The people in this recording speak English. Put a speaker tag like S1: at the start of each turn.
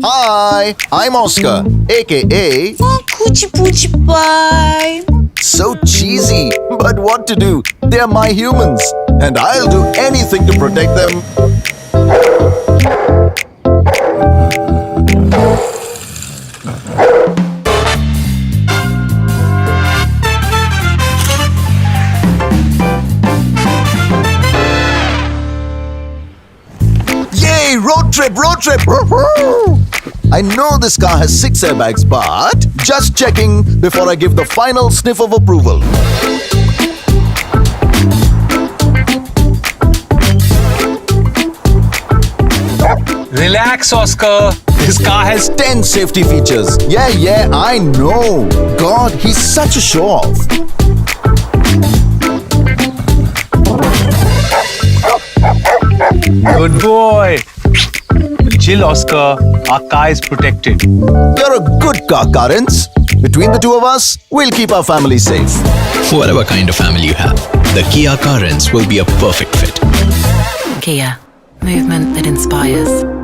S1: Hi, I'm Oscar, aka
S2: Coochie Poochie Pie.
S1: So cheesy, but what to do? They're my humans, and I'll do anything to protect them. Yay, road trip, road trip! I know this car has 6 airbags, but just checking before I give the final sniff of approval.
S3: Relax, Oscar. This car has
S1: 10 safety features. Yeah, I know. God, he's such a show-off.
S3: Good boy. Chill, Oscar. Our car is protected.
S1: You're a good car, Carens. Between the two of us, we'll keep our family safe.
S4: Whatever kind of family you have, the Kia Carens will be a perfect fit.
S5: Kia, movement that inspires.